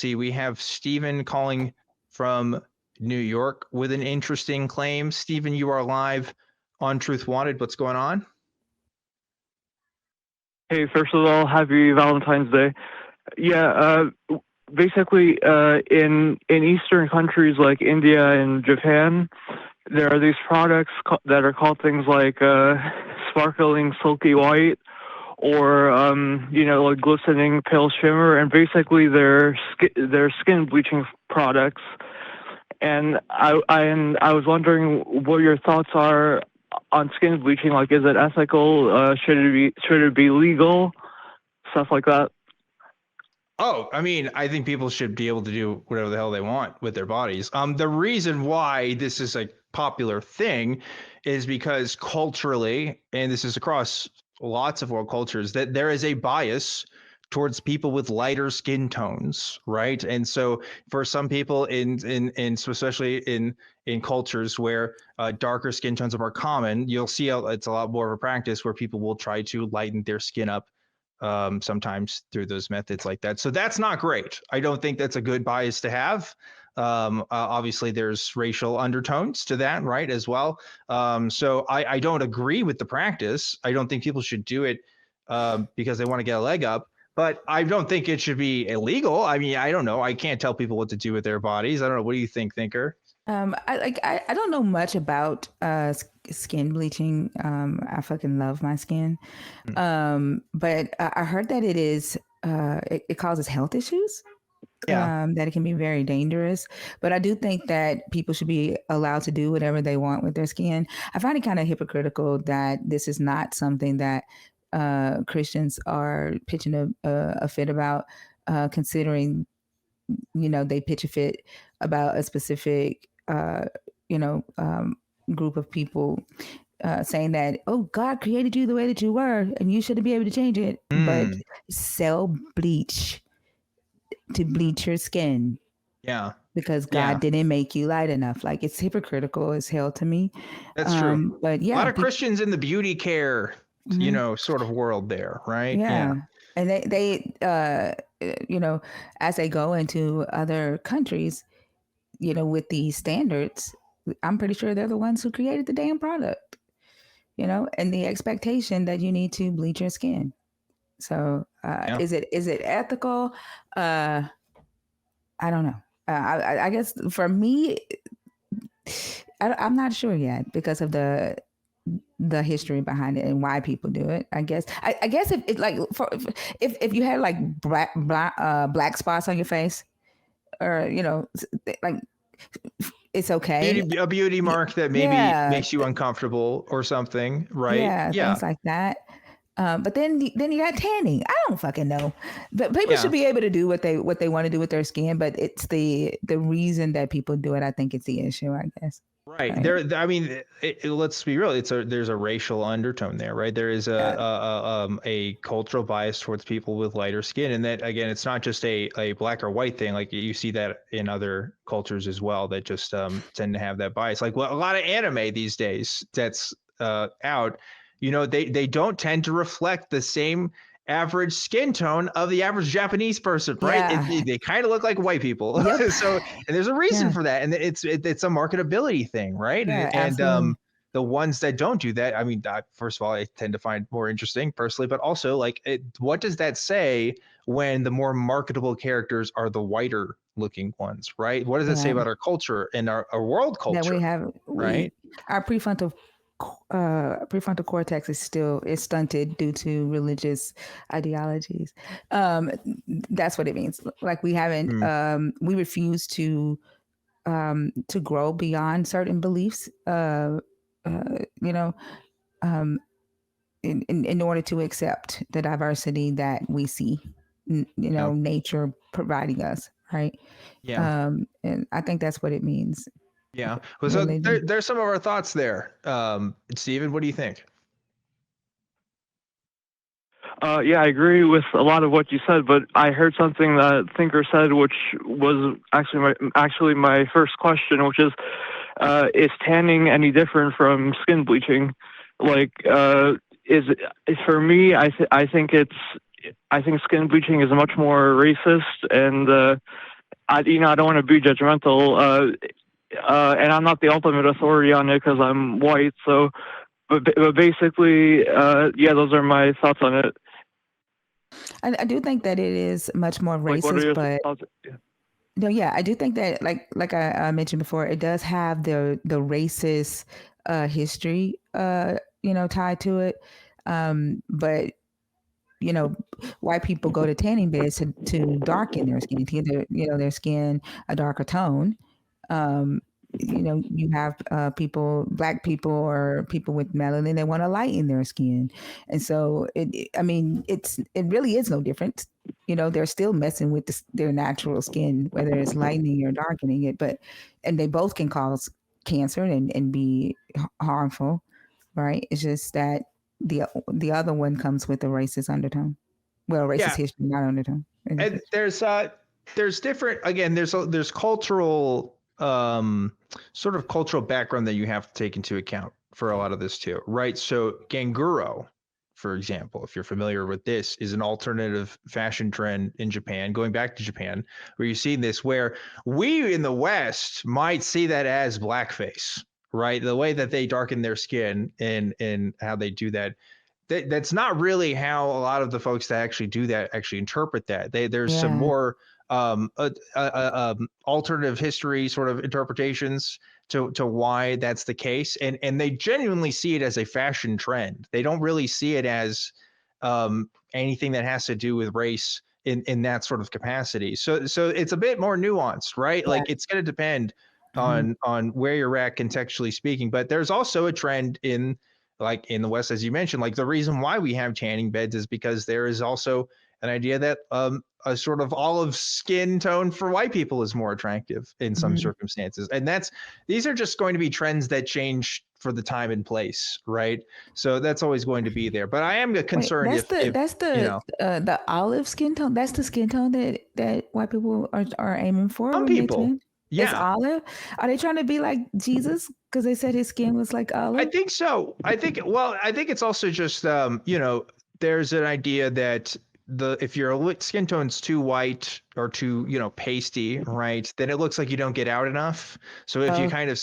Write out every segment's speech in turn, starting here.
see. We have Stephen calling from New York with an interesting claim. Stephen, you are live on Truth Wanted. What's going on? Hey, first of all, happy Valentine's Day. Yeah, basically, in Eastern countries like India and Japan, there are these products that are called things like sparkling silky white, or like glistening pale shimmer, and basically they're skin bleaching products. And I was wondering what your thoughts are on skin bleaching. Like, is it ethical? Should it be legal? Stuff like that. Oh, I mean, I think people should be able to do whatever the hell they want with their bodies. The reason why this is a popular thing is because culturally, and this is across lots of world cultures, that there is a bias towards people with lighter skin tones, right? And so for some people especially in cultures where darker skin tones are more common, you'll see it's a lot more of a practice where people will try to lighten their skin up sometimes through those methods like that. So that's not great. I don't think that's a good bias to have. Obviously, there's racial undertones to that, right, as well. So I don't agree with the practice. I don't think people should do it because they want to get a leg up. But I don't think it should be illegal. I mean, I don't know. I can't tell people what to do with their bodies. I don't know. What do you think, Thinker? I don't know much about skin bleaching. I fucking love my skin, but I heard that it is it causes health issues. Yeah. That it can be very dangerous. But I do think that people should be allowed to do whatever they want with their skin. I find it kind of hypocritical that this is not something that Christians are pitching a fit about, considering, they pitch a fit about a specific, group of people, saying that, oh, God created you the way that you were and you shouldn't be able to change it. But sell bleach to bleach your skin. Yeah. Because God didn't make you light enough. Like, it's hypocritical as hell to me. That's true. But yeah, a lot of Christians in the beauty care, sort of world there, right? Yeah. And they as they go into other countries, with these standards, I'm pretty sure they're the ones who created the damn product, and the expectation that you need to bleach your skin. So is it ethical? I don't know. I guess for me, I'm not sure yet because of the history behind it and why people do it. I guess if it, like if you had like black spots on your face, or like, it's okay. A beauty mark that maybe makes you uncomfortable or something, right? Yeah, things like that. But then you got tanning. I don't fucking know. But people should be able to do what they want to do with their skin. But it's the reason that people do it. I think it's the issue, I guess. Right. There. I mean, let's be real. There's a racial undertone there, right? There is a cultural bias towards people with lighter skin, and that, again, it's not just a black or white thing. Like, you see that in other cultures as well that just tend to have that bias. Like, a lot of anime these days that's out. They don't tend to reflect the same average skin tone of the average Japanese person, right? Yeah. They kind of look like white people. Yep. So, and there's a reason for that, and it's a marketability thing, right? Yeah, and the ones that don't do that, I mean, first of all, I tend to find more interesting personally, but also, like, what does that say when the more marketable characters are the whiter looking ones, right? What does it say about our culture and our world culture? That we have, right? Our prefrontal cortex is stunted due to religious ideologies. That's what it means. Like, we haven't we refuse to grow beyond certain beliefs, in order to accept the diversity that we see, nature providing us, right? And I think that's what it means. Yeah. Well, so there's some of our thoughts there. Stephen, what do you think? Yeah, I agree with a lot of what you said, but I heard something that Thinker said, which was actually my first question, which is tanning any different from skin bleaching? Like, for me, I think skin bleaching is much more racist and I don't want to be judgmental, and I'm not the ultimate authority on it because I'm white. So, but basically, yeah, those are my thoughts on it. I do think that it is much more Like, what are racist, your but thoughts? Yeah. no, yeah, I do think that like I mentioned before, it does have the racist history tied to it. But white people go to tanning beds to darken their skin, to get their skin a darker tone. Um, you have black people or people with melanin, they want to lighten their skin, and so I mean, it really is no different. They're still messing with their natural skin, whether it's lightening or darkening it, and they both can cause cancer and be harmful, right? It's just that the other one comes with a racist undertone. Well, racist Yeah, history, not undertone. and there's different, again, there's cultural sort of cultural background that you have to take into account for a lot of this too, right? So Ganguro, for example, if you're familiar with this, is an alternative fashion trend in Japan, going back to Japan, where you see this, where we in the West might see that as blackface, right? The way that they darken their skin and how they do that, that's not really how a lot of the folks that actually do that actually interpret that. There's some Yeah. more alternative history sort of interpretations to why that's the case, and they genuinely see it as a fashion trend. They don't really see it as anything that has to do with race in that sort of capacity. So it's a bit more nuanced, right? Yeah. Like, it's going to depend Mhm. on where you're at contextually speaking. But there's also a trend in, like, in the West, as you mentioned, like, the reason why we have tanning beds is because there is also an idea that a sort of olive skin tone for white people is more attractive in some Mhm. circumstances. And these are just going to be trends that change for the time and place, right? So that's always going to be there. But I am Wait, concerned that's if you know, the olive skin tone. That's the skin tone that white people are aiming for some when they people, tan. It's yeah, olive. Are they trying to be like Jesus because they said his skin was like I olive? think so. I think it's also just, there's an idea that if your skin tone's too white or too, pasty, right, then it looks like you don't get out enough. So if you Oh, kind of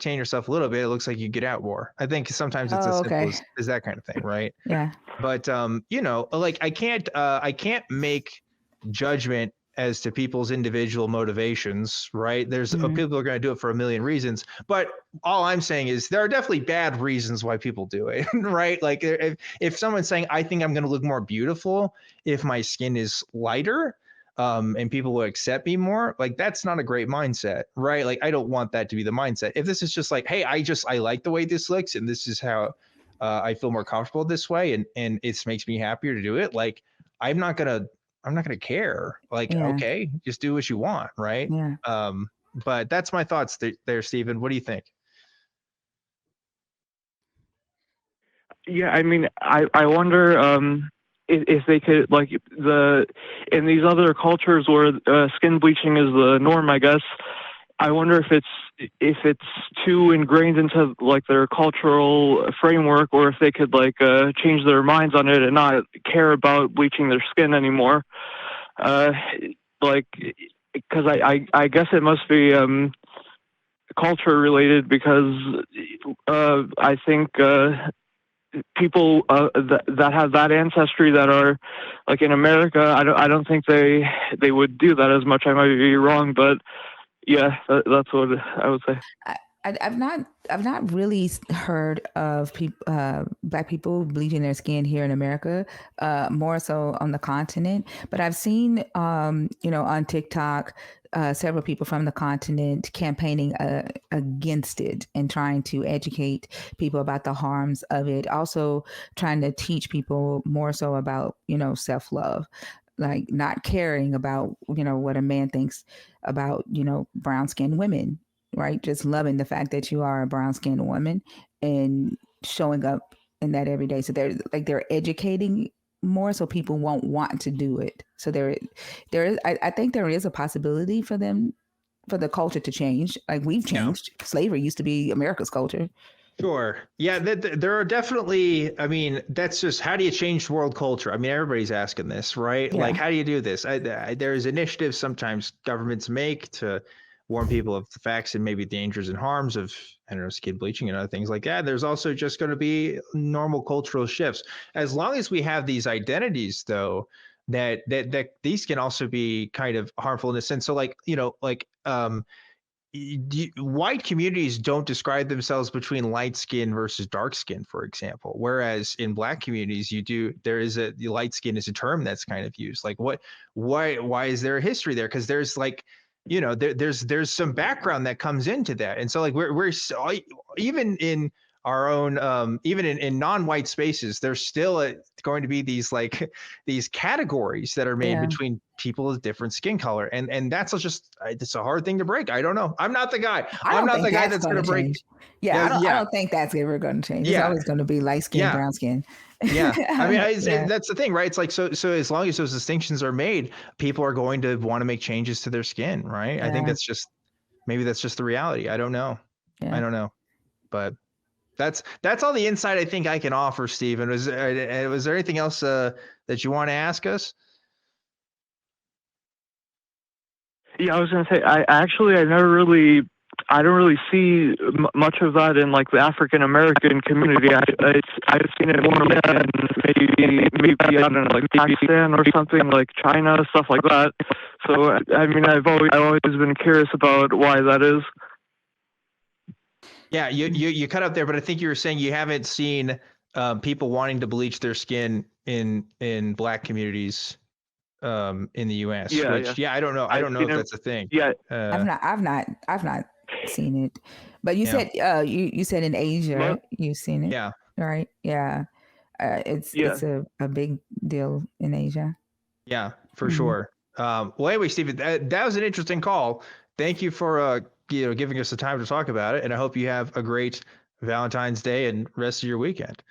tan yourself a little bit, it looks like you get out more. I think sometimes it's as oh, simple okay. as that kind of thing, right? Yeah. But like, I can't make judgment as to people's individual motivations, right? There's Mhm. people are going to do it for a million reasons, but all I'm saying is there are definitely bad reasons why people do it, right? Like, if someone's saying, I think I'm going to look more beautiful if my skin is lighter, and people will accept me more, like, that's not a great mindset, right? Like, I don't want that to be the mindset. If this is just like, hey, I like the way this looks, and this is how I feel more comfortable this way, and it makes me happier to do it. Like, I'm not gonna I'm not gonna care. Like, Yeah. okay, just do what you want, right? Yeah. But that's my thoughts there, Stephen. What do you think? Yeah, I mean, I wonder if they could, like, in these other cultures where skin bleaching is the norm, I guess. I wonder if it's too ingrained into like their cultural framework, or if they could like change their minds on it and not care about bleaching their skin anymore. Uh, like, because I guess it must be culture related, because I think people that have that ancestry that are like in America, I don't think they would do that as much. I might be wrong, but yeah, that's what I would say. I, I've not really heard of black people bleaching their skin here in America, more so on the continent. But I've seen, on TikTok, several people from the continent campaigning against it and trying to educate people about the harms of it. Also, trying to teach people more so about self love, like not caring about what a man thinks about brown skinned women, right? Just loving the fact that you are a brown skinned woman and showing up in that every day. So they're educating more so people won't want to do it. So there is I think there is a possibility for the culture to change. Like we've Yeah. changed. Slavery used to be America's culture. Sure. Yeah, there are definitely, I mean, that's just how do you change world culture? I mean, everybody's asking this, right? Like, Yeah. how do you do this? There's initiatives sometimes governments make to warn people of the facts and maybe dangers and harms of, I don't know, skin bleaching and other things like that. There's also just going to be normal cultural shifts. As long as we have these identities, though, that these can also be kind of harmful in a sense. So, like, white communities don't describe themselves between light skin versus dark skin, for example. Whereas in black communities, you do. There is the light skin is a term that's kind of used. Like, why is there a history there? Because there's like, there's some background that comes into that, and so like we're even in our own even in non-white spaces, there's still going to be these like these categories that are made Yeah. between people with different skin color, and that's just it's a hard thing to break. I don't know. I'm not the guy. I I'm don't not think the guy that's that's going going to to break. change. Yeah, Yeah, I yeah, don't think that's ever going to change. It's yeah, always going to be light skin, yeah. brown skin. Yeah, I mean, Yeah. that's the thing, right? It's like so as long as those distinctions are made, people are going to want to make changes to their skin, right? I think Yeah. that's just maybe that's just the reality. I don't know. I Yeah. don't know, but that's all the insight I think I can offer, Stephen. Was there anything else that you want to ask us? Yeah, I was gonna say I don't really see much of that in like the African American community. I've seen it more in maybe I don't know, like Pakistan or something, like China, stuff like that. So I mean, I've always been curious about why that is. Yeah, you cut up there, but I think you were saying you haven't seen people wanting to bleach their skin in black communities in the U.S. Yeah, Which, yeah, yeah, I don't know. I I've don't know seen if it. that's a thing. Yeah, I've not seen it. But you Yeah, said you said in Asia but you've seen it, yeah, right? Yeah. It's yeah. a big deal in Asia. yeah, for Hmm. sure. Well, anyway, Stephen, that was an interesting call. Thank you for giving us the time to talk about it, and I hope you have a great Valentine's Day and rest of your weekend.